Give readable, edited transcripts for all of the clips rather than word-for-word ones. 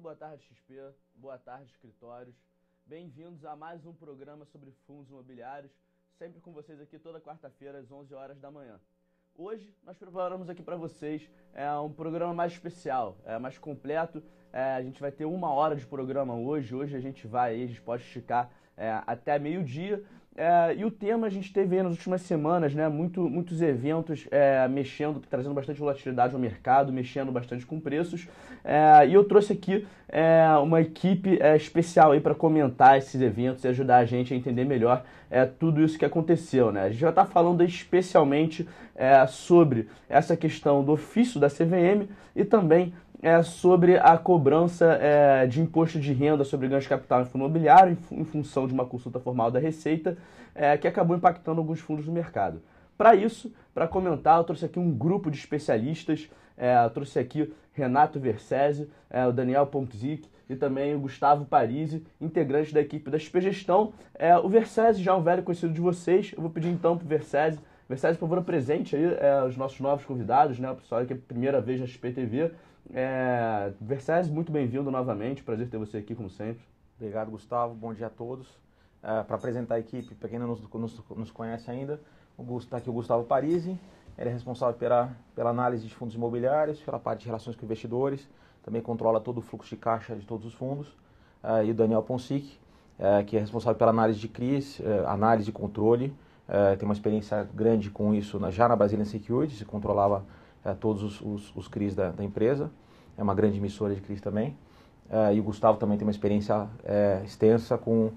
boa tarde, XP, boa tarde, escritórios. Bem-vindos a mais um programa sobre fundos imobiliários, sempre com vocês aqui toda quarta-feira às 11 horas da manhã. Hoje nós preparamos aqui para vocês um programa mais especial, mais completo. A gente vai ter 1 hora de programa hoje. Hoje a gente pode esticar até meio-dia. E o tema a gente teve aí nas últimas semanas, né, muitos eventos trazendo bastante volatilidade ao mercado, mexendo bastante com preços. E eu trouxe aqui uma equipe especial aí para comentar esses eventos e ajudar a gente a entender melhor tudo isso que aconteceu, né? A gente vai estar falando especialmente sobre essa questão do ofício da CVM e também sobre a cobrança de imposto de renda sobre ganhos de capital em fundo imobiliário em função de uma consulta formal da Receita que acabou impactando alguns fundos do mercado. Para isso, para comentar, eu trouxe aqui um grupo de especialistas, eu trouxe aqui Renato Versese, o Daniel Pontzic e também o Gustavo Parisi, integrantes da equipe da XP Gestão. O Versese já é um velho conhecido de vocês, eu vou pedir então para o Versese, por favor, apresente aí os nossos novos convidados, né, o pessoal que é a primeira vez na XP TV. Versese, muito bem-vindo novamente, prazer ter você aqui como sempre. Obrigado, Gustavo, bom dia a todos. Para apresentar a equipe, para quem não nos conhece ainda, está aqui o Gustavo Parisi, ele é responsável pela análise de fundos imobiliários, pela parte de relações com investidores, também controla todo o fluxo de caixa de todos os fundos. E o Daniel Pontzic, que é responsável pela análise de CRIs, análise de controle, tem uma experiência grande com isso já na Brazilian Securities, se controlava todos os CRIs da empresa, é uma grande emissora de CRIs também. E o Gustavo também tem uma experiência extensa com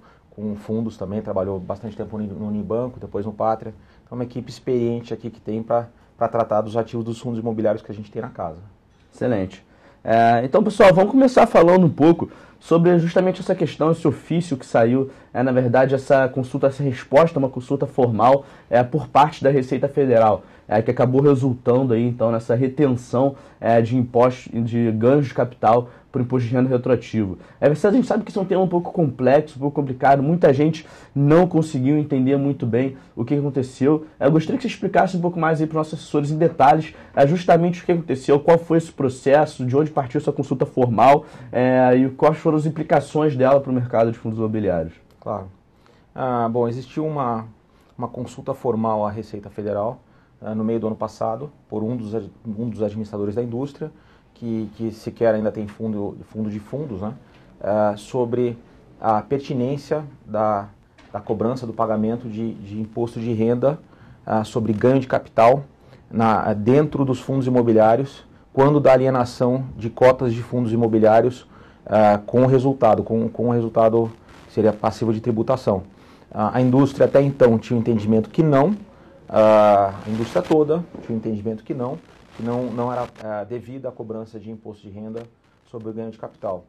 fundos também, trabalhou bastante tempo no Unibanco, depois no Pátria. Então é uma equipe experiente aqui que tem para tratar dos ativos dos fundos imobiliários que a gente tem na casa. Excelente. Então, pessoal, vamos começar falando um pouco sobre justamente essa questão, esse ofício que saiu, na verdade, essa resposta a uma consulta formal por parte da Receita Federal, que acabou resultando aí, então, nessa retenção de impostos, de ganhos de capital por imposto de renda retroativo. A gente sabe que isso é um tema um pouco complexo, um pouco complicado, muita gente não conseguiu entender muito bem o que aconteceu. Eu gostaria que você explicasse um pouco mais aí para os nossos assessores em detalhes justamente o que aconteceu, qual foi esse processo, de onde partiu essa consulta formal e quais foram as implicações dela para o mercado de fundos imobiliários. Claro. Bom, existiu uma consulta formal à Receita Federal no meio do ano passado por um dos administradores da indústria, que sequer ainda tem fundo de fundos, né, sobre a pertinência da cobrança do pagamento de imposto de renda sobre ganho de capital dentro dos fundos imobiliários, quando da alienação de cotas de fundos imobiliários com o resultado seria passivo de tributação. A indústria até então tinha um entendimento que não, a indústria toda tinha um entendimento que não era devida à cobrança de imposto de renda sobre o ganho de capital.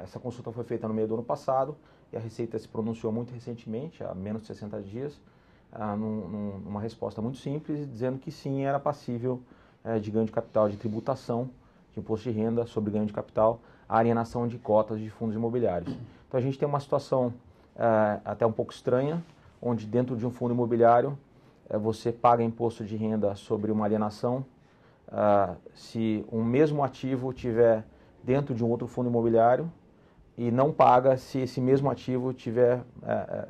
Essa consulta foi feita no meio do ano passado e a Receita se pronunciou muito recentemente, há menos de 60 dias, numa resposta muito simples, dizendo que sim, era passível de ganho de capital, de tributação de imposto de renda sobre ganho de capital, a alienação de cotas de fundos imobiliários. Então a gente tem uma situação até um pouco estranha, onde dentro de um fundo imobiliário você paga imposto de renda sobre uma alienação se um mesmo ativo tiver dentro de um outro fundo imobiliário e não paga se esse mesmo ativo tiver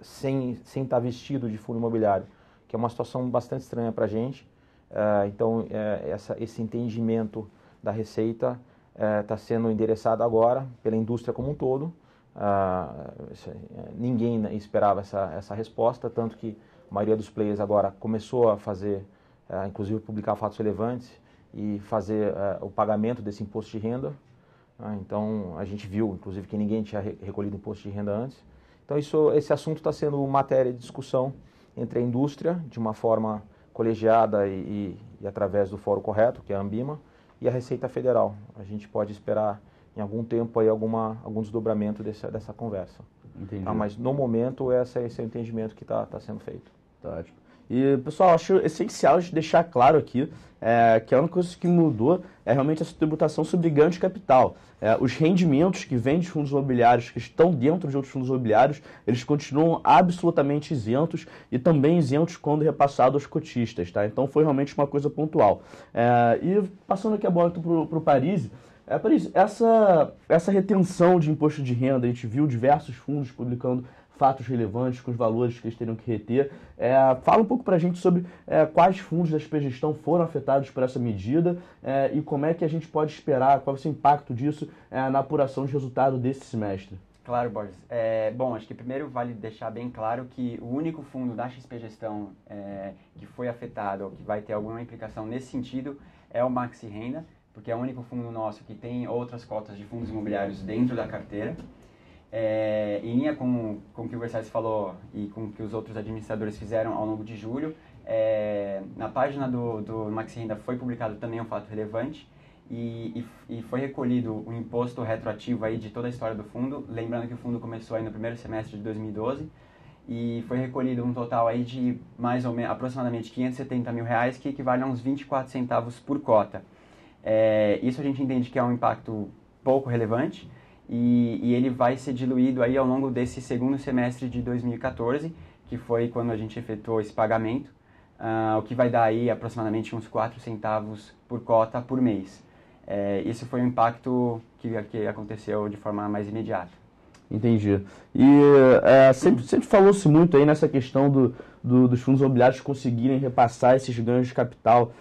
sem estar vestido de fundo imobiliário, que é uma situação bastante estranha para a gente. Então esse entendimento da Receita está sendo endereçado agora pela indústria como um todo. Ninguém esperava essa resposta, tanto que a maioria dos players agora começou a fazer, inclusive publicar fatos relevantes e fazer o pagamento desse imposto de renda. Então a gente viu, inclusive, que ninguém tinha recolhido imposto de renda antes. Então esse assunto está sendo matéria de discussão entre a indústria, de uma forma colegiada e através do fórum correto, que é a Ambima, e a Receita Federal. A gente pode esperar em algum tempo aí algum desdobramento dessa conversa. Entendi. Mas no momento esse é o entendimento que está sendo feito. Tá ótimo. E, pessoal, acho essencial de deixar claro aqui que a única coisa que mudou é realmente essa tributação sobre ganho de capital. Os rendimentos que vêm de fundos imobiliários, que estão dentro de outros fundos imobiliários, eles continuam absolutamente isentos e também isentos quando repassado aos cotistas, tá? Então foi realmente uma coisa pontual. E passando aqui a bola para o Parisi, Paris, essa retenção de imposto de renda, a gente viu diversos fundos publicando fatos relevantes com os valores que eles teriam que reter. Fala um pouco para a gente sobre quais fundos da SPGestão foram afetados por essa medida e como é que a gente pode esperar, qual vai ser o impacto disso na apuração de resultado desse semestre. Claro, Borges. Bom, acho que primeiro vale deixar bem claro que o único fundo da XPGestão que foi afetado ou que vai ter alguma implicação nesse sentido é o Maxi Renda, porque é o único fundo nosso que tem outras cotas de fundos imobiliários dentro da carteira. Em linha com o que o Versailles falou e com o que os outros administradores fizeram ao longo de julho, na página do Maxi Renda foi publicado também um fato relevante e foi recolhido o imposto retroativo aí de toda a história do fundo, lembrando que o fundo começou aí no primeiro semestre de 2012 e foi recolhido um total aí de mais ou menos aproximadamente R$570 mil, que equivale a uns 24 centavos por cota. Isso a gente entende que é um impacto pouco relevante e ele vai ser diluído aí ao longo desse segundo semestre de 2014, que foi quando a gente efetuou esse pagamento, o que vai dar aí aproximadamente uns 4 centavos por cota por mês. Esse foi o impacto que aconteceu de forma mais imediata. Entendi. E sempre falou-se muito aí nessa questão dos fundos imobiliários conseguirem repassar esses ganhos de capital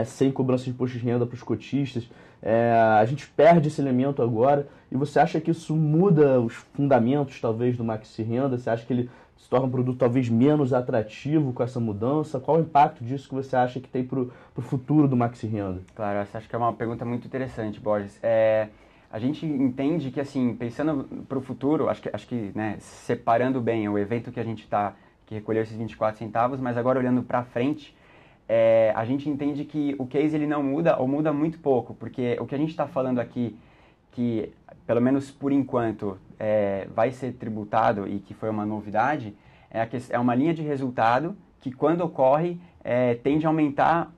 sem cobrança de imposto de renda para os cotistas. A gente perde esse elemento agora e você acha que isso muda os fundamentos, talvez, do Maxi Renda? Você acha que ele se torna um produto talvez menos atrativo com essa mudança? Qual o impacto disso que você acha que tem para o futuro do Maxi Renda? Claro, essa acho que é uma pergunta muito interessante, Borges. A gente entende que, assim, pensando para o futuro, acho que né, separando bem o evento que a gente que recolheu esses 24 centavos, mas agora olhando para frente, a gente entende que o case ele não muda ou muda muito pouco, porque o que a gente está falando aqui, que pelo menos por enquanto vai ser tributado e que foi uma novidade, é uma linha de resultado que quando ocorre tende a aumentar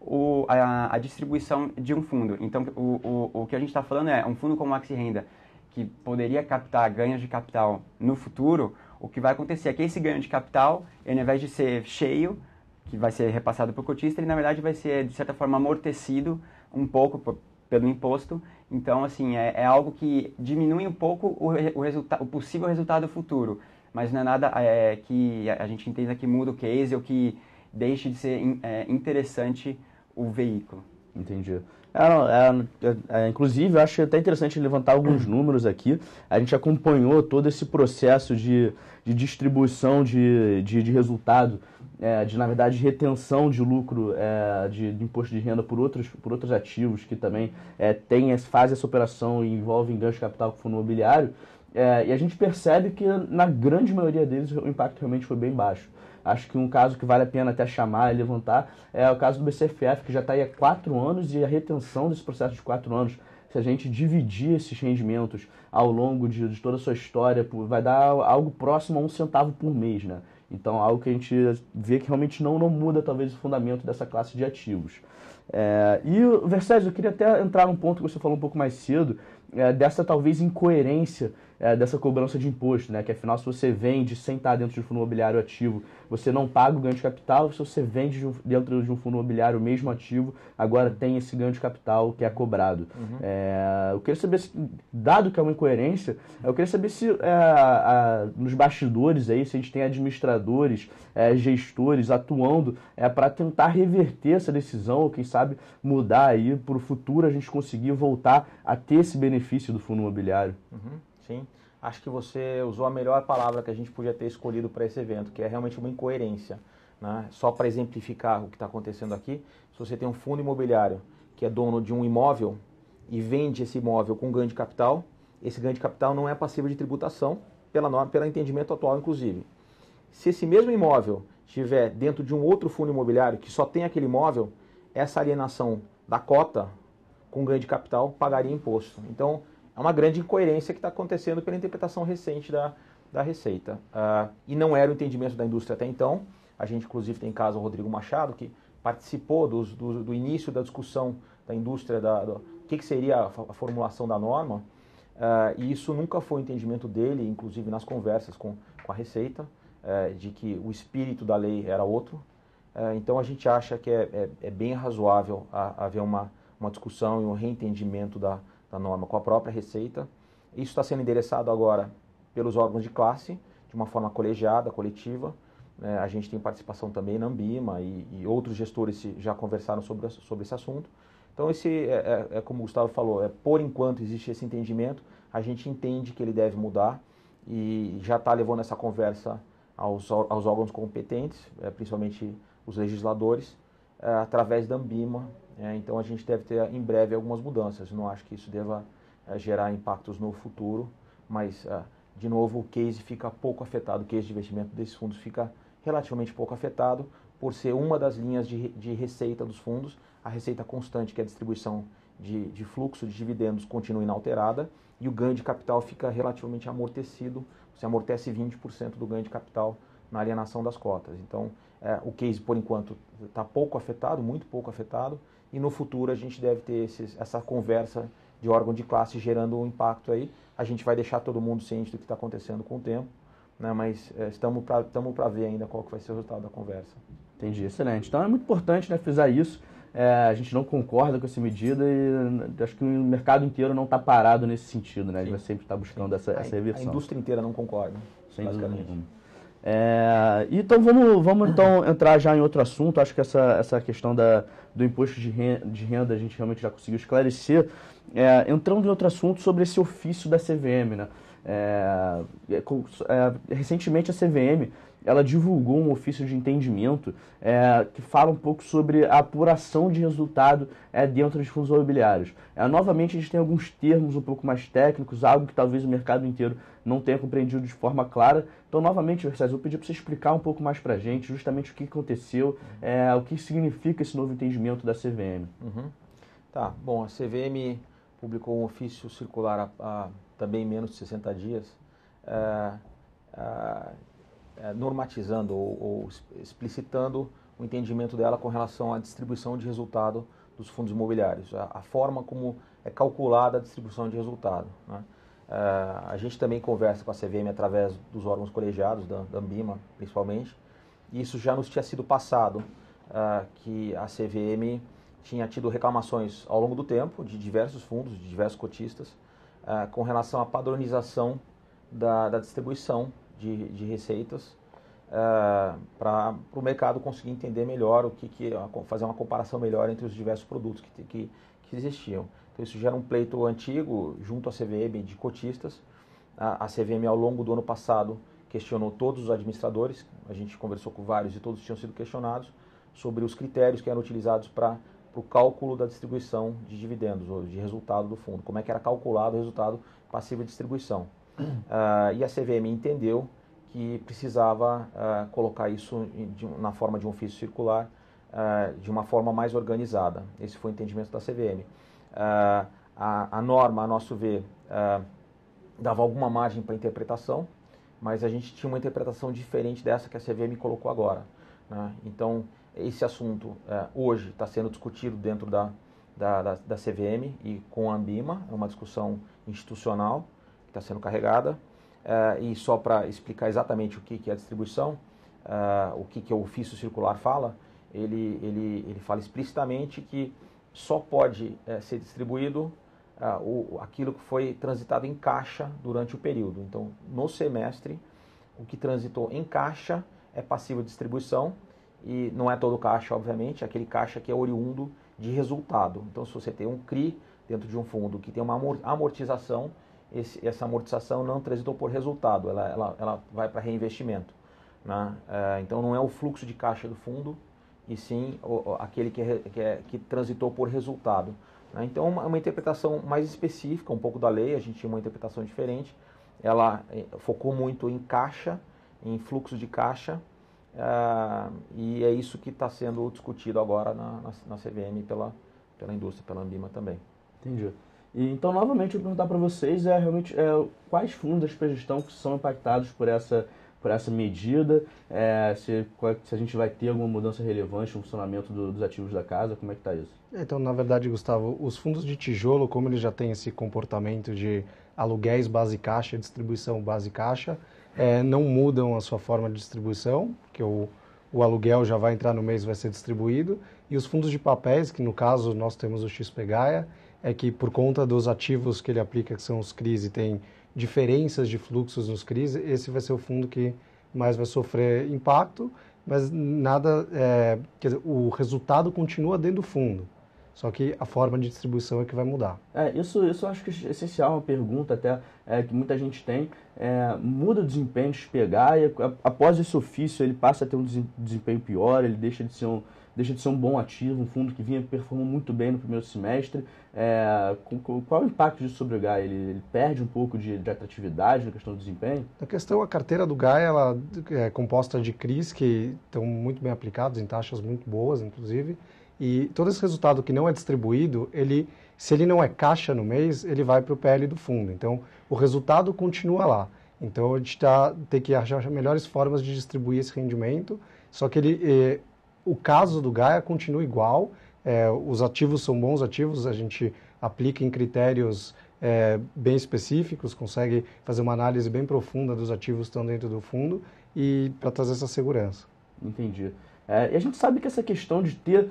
a distribuição de um fundo. Então o que a gente está falando é um fundo como o Maxi Renda, que poderia captar ganhos de capital no futuro, o que vai acontecer é que esse ganho de capital, ele, ao invés de ser cheio, que vai ser repassado para o cotista, ele na verdade vai ser, de certa forma, amortecido um pouco pelo imposto. Então, assim, é algo que diminui um pouco o possível resultado futuro, mas não é nada que a gente entenda que muda o case ou que deixe de ser interessante o veículo. Entendi. Inclusive, eu acho até interessante levantar alguns números aqui. A gente acompanhou todo esse processo de distribuição de resultado, na verdade, retenção de lucro de imposto de renda por outros ativos que também fazem essa operação e envolvem ganho de capital com fundo imobiliário. E a gente percebe que, na grande maioria deles, o impacto realmente foi bem baixo. Acho que um caso que vale a pena até chamar e levantar é o caso do BCFF, que já está aí há 4 anos, e a retenção desse processo de 4 anos, se a gente dividir esses rendimentos ao longo de toda a sua história, vai dar algo próximo a 1 centavo por mês, né? Então, algo que a gente vê que realmente não muda, talvez, o fundamento dessa classe de ativos. E, Versailles, eu queria até entrar num ponto que você falou um pouco mais cedo, dessa talvez incoerência dessa cobrança de imposto, né? Que afinal, se você vende sem estar dentro de um fundo imobiliário ativo, você não paga o ganho de capital. Se você vende dentro de um fundo imobiliário o mesmo ativo, agora tem esse ganho de capital que é cobrado. Uhum. Eu queria saber, dado que é uma incoerência, eu queria saber se nos bastidores aí, se a gente tem administradores, gestores atuando para tentar reverter essa decisão, ou quem sabe mudar aí para o futuro a gente conseguir voltar a ter esse benefício do fundo imobiliário. Uhum. Sim, acho que você usou a melhor palavra que a gente podia ter escolhido para esse evento, que é realmente uma incoerência, né? Só para exemplificar o que está acontecendo aqui, se você tem um fundo imobiliário que é dono de um imóvel e vende esse imóvel com ganho de capital, esse ganho de capital não é passível de tributação, pelo entendimento atual, inclusive. Se esse mesmo imóvel estiver dentro de um outro fundo imobiliário que só tem aquele imóvel, essa alienação da cota com ganho de capital pagaria imposto. Então, é uma grande incoerência que está acontecendo pela interpretação recente da Receita. E não era o entendimento da indústria até então. A gente, inclusive, tem em casa o Rodrigo Machado, que participou do início da discussão da indústria, do que seria a formulação da norma. E isso nunca foi o entendimento dele, inclusive nas conversas com a Receita, de que o espírito da lei era outro. Então, a gente acha que é bem razoável haver uma discussão e um reentendimento da da norma com a própria Receita. Isso está sendo endereçado agora pelos órgãos de classe, de uma forma colegiada, coletiva. A gente tem participação também na Ambima e outros gestores já conversaram sobre esse assunto. Então, como o Gustavo falou, por enquanto existe esse entendimento, a gente entende que ele deve mudar e já está levando essa conversa aos órgãos competentes, principalmente os legisladores, através da Ambima. Então, a gente deve ter em breve algumas mudanças. Não acho que isso deva gerar impactos no futuro, mas, de novo, o case fica pouco afetado, o case de investimento desses fundos fica relativamente pouco afetado, por ser uma das linhas de receita dos fundos, a receita constante, que é a distribuição de fluxo de dividendos, continua inalterada, e o ganho de capital fica relativamente amortecido, você amortece 20% do ganho de capital na alienação das cotas. Então, o case, por enquanto, está pouco afetado, muito pouco afetado, e no futuro a gente deve ter essa conversa de órgão de classe gerando um impacto aí. A gente vai deixar todo mundo ciente do que está acontecendo com o tempo, né, mas estamos para ver ainda qual que vai ser o resultado da conversa. Entendi, excelente. Então é muito importante, né, frisar isso. A gente não concorda com essa medida e acho que o mercado inteiro não está parado nesse sentido, né? Ele vai sempre estar buscando essa reversão. A indústria inteira não concorda, sem dúvida nenhuma. Então vamos então entrar já em outro assunto. Acho que essa questão do imposto de renda a gente realmente já conseguiu esclarecer. Entrando em outro assunto sobre esse ofício da CVM, né? Recentemente a CVM ela divulgou um ofício de entendimento que fala um pouco sobre a apuração de resultado dentro de fundos imobiliários. Novamente, a gente tem alguns termos um pouco mais técnicos, algo que talvez o mercado inteiro não tenha compreendido de forma clara. Então, novamente, Versailles, eu vou pedir para você explicar um pouco mais para a gente justamente o que aconteceu, o que significa esse novo entendimento da CVM. Tá, bom, a CVM publicou um ofício circular há também menos de 60 dias, normatizando ou explicitando o entendimento dela com relação à distribuição de resultado dos fundos imobiliários, a forma como é calculada a distribuição de resultado, né? A gente também conversa com a CVM através dos órgãos colegiados, da Ambima principalmente, e isso já nos tinha sido passado, que a CVM tinha tido reclamações ao longo do tempo de diversos fundos, de diversos cotistas, com relação à padronização da distribuição de receitas, para o mercado conseguir entender melhor fazer uma comparação melhor entre os diversos produtos que existiam. Então isso gera um pleito antigo junto à CVM de cotistas. A CVM ao longo do ano passado questionou todos os administradores, a gente conversou com vários e todos tinham sido questionados sobre os critérios que eram utilizados para o cálculo da distribuição de dividendos ou de resultado do fundo, como é que era calculado o resultado passivo de distribuição. E a CVM entendeu que precisava colocar isso na forma de um ofício circular, de uma forma mais organizada. Esse foi o entendimento da CVM. A norma, a nosso ver, dava alguma margem para interpretação, mas a gente tinha uma interpretação diferente dessa que a CVM colocou agora, né? Então, esse assunto hoje está sendo discutido dentro da CVM e com a Ambima, é uma discussão institucional que está sendo carregada. E só para explicar exatamente o que é a distribuição, o que o ofício circular fala, ele fala explicitamente que só pode ser distribuído aquilo que foi transitado em caixa durante o período. Então, no semestre, o que transitou em caixa é passivo de distribuição, e não é todo caixa, obviamente, é aquele caixa que é oriundo de resultado. Então, se você tem um CRI dentro de um fundo que tem uma amortização, essa amortização não transitou por resultado, ela vai para reinvestimento, né? Então não é o fluxo de caixa do fundo, e sim aquele que transitou por resultado, né? Então é uma interpretação mais específica, um pouco da lei, a gente tinha uma interpretação diferente, ela focou muito em caixa, em fluxo de caixa, e é isso que está sendo discutido agora na CVM pela indústria, pela Ambima também. Entendi. Então, novamente, eu vou perguntar para vocês realmente quais fundos da SPGestão que são impactados por essa medida, se a gente vai ter alguma mudança relevante no funcionamento dos ativos da casa, como é que está isso? Então, na verdade, Gustavo, os fundos de tijolo, como eles já têm esse comportamento de aluguéis base caixa, distribuição base caixa, não mudam a sua forma de distribuição, porque o aluguel já vai entrar no mês e vai ser distribuído, e os fundos de papéis, que no caso nós temos o XP Gaia, é que por conta dos ativos que ele aplica, que são os CRIs, e tem diferenças de fluxos nos CRIs, esse vai ser o fundo que mais vai sofrer impacto, mas nada, quer dizer, o resultado continua dentro do fundo, só que a forma de distribuição é que vai mudar. Isso eu acho que é essencial, uma pergunta até que muita gente tem. Muda o desempenho de pegar e após esse ofício ele passa a ter um desempenho pior, ele deixa de ser um bom ativo, um fundo que performou muito bem no primeiro semestre. Qual é o impacto disso sobre o Gaia? Ele perde um pouco de atratividade na questão do desempenho? Na questão, a carteira do Gaia ela é composta de CRIs que estão muito bem aplicados, em taxas muito boas, inclusive, e todo esse resultado que não é distribuído, se ele não é caixa no mês, ele vai para o PL do fundo. Então, o resultado continua lá. Então, a gente tem que achar melhores formas de distribuir esse rendimento, só que o caso do Gaia continua igual, os ativos são bons ativos, a gente aplica em critérios bem específicos, consegue fazer uma análise bem profunda dos ativos que estão dentro do fundo e para trazer essa segurança. Entendi. E a gente sabe que essa questão de ter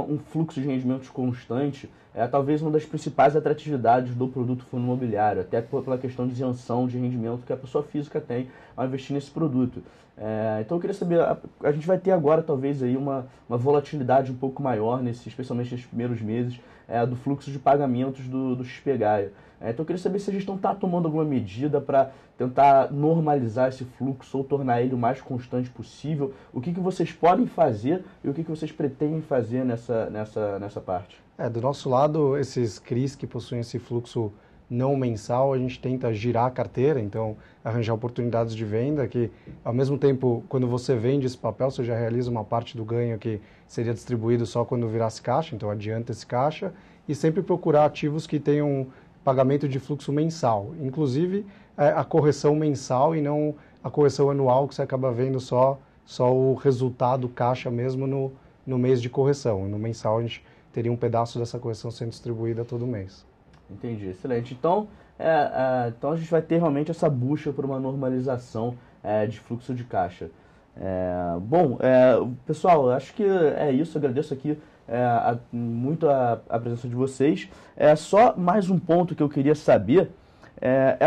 um fluxo de rendimentos constante é talvez uma das principais atratividades do produto fundo imobiliário, até pela questão de isenção de rendimento que a pessoa física tem ao investir nesse produto. Então eu queria saber, a gente vai ter agora talvez aí uma volatilidade um pouco maior, especialmente nesses primeiros meses, do fluxo de pagamentos do XP Gaia. Então eu queria saber se a gestão está tomando alguma medida para tentar normalizar esse fluxo ou tornar ele o mais constante possível. O que vocês podem fazer e o que vocês pretendem fazer nessa parte? Do nosso lado, esses CRIs que possuem esse fluxo não mensal, a gente tenta girar a carteira, então arranjar oportunidades de venda que, ao mesmo tempo, quando você vende esse papel, você já realiza uma parte do ganho que seria distribuído só quando virasse caixa, então adianta esse caixa, e sempre procurar ativos que tenham pagamento de fluxo mensal, inclusive a correção mensal e não a correção anual, que você acaba vendo só o resultado caixa mesmo no mês de correção. No mensal a gente teria um pedaço dessa correção sendo distribuída todo mês. Entendi, excelente. Então a gente vai ter realmente essa busca por uma normalização de fluxo de caixa. Pessoal, acho que é isso. Agradeço aqui muito a presença de vocês. Só mais um ponto que eu queria saber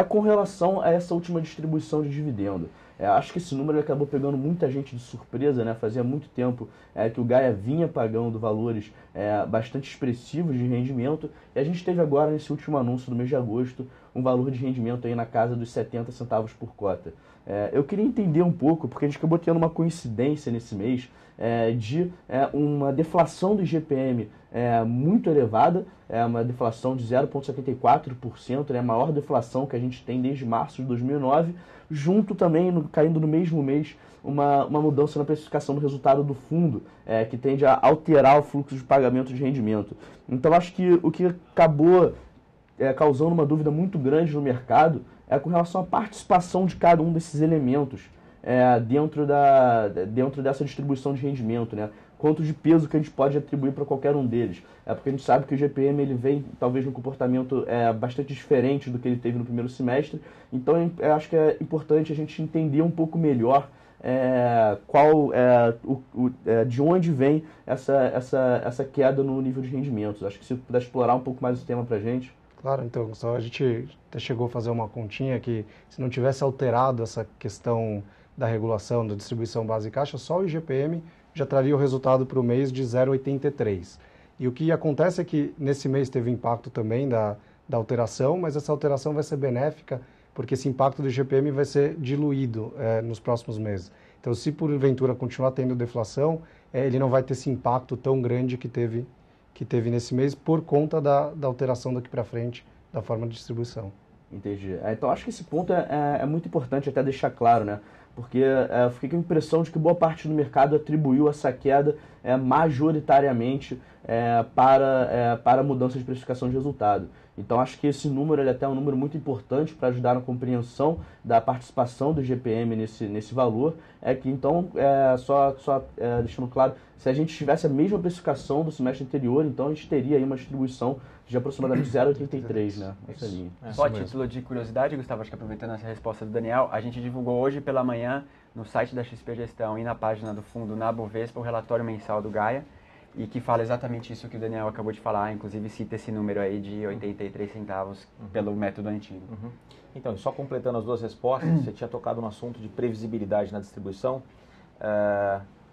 com relação a essa última distribuição de dividendo. Acho que esse número acabou pegando muita gente de surpresa, né? Fazia muito tempo que o Gaia vinha pagando valores bastante expressivos de rendimento, e a gente teve agora, nesse último anúncio do mês de agosto, um valor de rendimento aí na casa dos 70 centavos por cota. Eu queria entender um pouco, porque a gente acabou tendo uma coincidência nesse mês de uma deflação do IGPM muito elevada, uma deflação de 0,74%, a maior deflação que a gente tem desde março de 2009, junto também, caindo no mesmo mês, uma mudança na precificação do resultado do fundo, que tende a alterar o fluxo de pagamento de rendimento. Então, acho que o que acabou causando uma dúvida muito grande no mercado com relação à participação de cada um desses elementos dentro dessa distribuição de rendimento, né? Quanto de peso que a gente pode atribuir para qualquer um deles. Porque a gente sabe que o GPM ele vem talvez num comportamento bastante diferente do que ele teve no primeiro semestre. Então eu acho que é importante a gente entender um pouco melhor de onde vem essa queda no nível de rendimentos. Acho que se puder explorar um pouco mais o tema para a gente. Claro, então, a gente até chegou a fazer uma continha que, se não tivesse alterado essa questão da regulação, da distribuição base caixa, só o IGPM já traria o resultado para o mês de 0,83. E o que acontece é que nesse mês teve impacto também da alteração, mas essa alteração vai ser benéfica, porque esse impacto do IGPM vai ser diluído nos próximos meses. Então, se porventura continuar tendo deflação, ele não vai ter esse impacto tão grande que teve nesse mês por conta da alteração daqui para frente da forma de distribuição. Entendi. Então, acho que esse ponto é muito importante até deixar claro, né? Porque eu fiquei com a impressão de que boa parte do mercado atribuiu essa queda majoritariamente para a mudança de precificação de resultado. Então, acho que esse número ele é até um número muito importante para ajudar na compreensão da participação do IGPM nesse valor. Então, deixando claro, se a gente tivesse a mesma precificação do semestre anterior, então a gente teria aí uma distribuição de aproximadamente 0,83, né? Essa linha. Só a título de curiosidade, Gustavo, acho que aproveitando essa resposta do Daniel, a gente divulgou hoje pela manhã no site da XP Gestão e na página do fundo na Bovespa o relatório mensal do Gaia. e que fala exatamente isso que o Daniel acabou de falar, inclusive cita esse número aí de 83 centavos pelo método antigo. Então, só completando as duas respostas, você tinha tocado no assunto de previsibilidade na distribuição.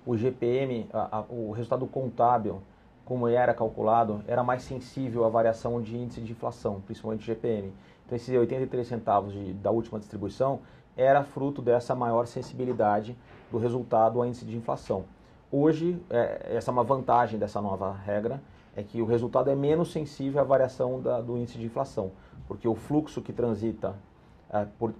O GPM, o resultado contábil, como era calculado, era mais sensível à variação de índice de inflação, principalmente o GPM. Então, esses 83 centavos da última distribuição era fruto dessa maior sensibilidade do resultado ao índice de inflação. Hoje, essa é uma vantagem dessa nova regra, é que o resultado é menos sensível à variação do índice de inflação, porque o fluxo que transita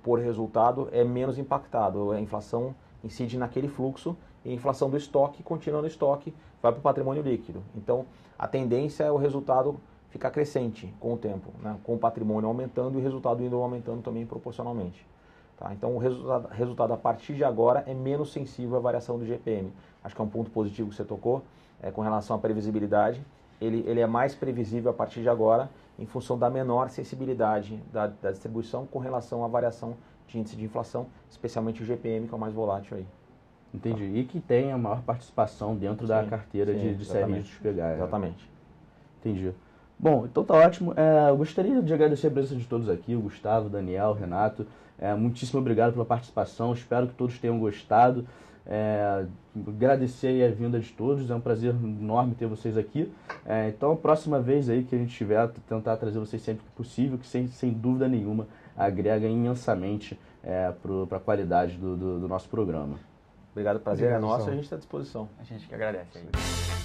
por resultado é menos impactado. A inflação incide naquele fluxo e a inflação do estoque continua no estoque, vai para o patrimônio líquido. Então, a tendência é o resultado ficar crescente com o tempo, né? Com o patrimônio aumentando e o resultado indo aumentando também proporcionalmente. Tá? Então, o resultado a partir de agora é menos sensível à variação do GPM. Acho que é um ponto positivo que você tocou com relação à previsibilidade. Ele é mais previsível a partir de agora em função da menor sensibilidade da distribuição com relação à variação de índice de inflação, especialmente o GPM, que é o mais volátil aí. Entendi. E que tem a maior participação dentro da carteira de CRI de pegar. Exatamente. Entendi. Bom, então tá ótimo. Eu gostaria de agradecer a presença de todos aqui, o Gustavo, o Daniel, o Renato. Muitíssimo obrigado pela participação, espero que todos tenham gostado. Agradecer aí a vinda de todos, é um prazer enorme ter vocês aqui. Então, a próxima vez aí que a gente tiver, tentar trazer vocês sempre que possível, que sem dúvida nenhuma agrega imensamente para a qualidade do nosso programa. Obrigado, prazer é nosso, a gente está à disposição. A gente que agradece aí.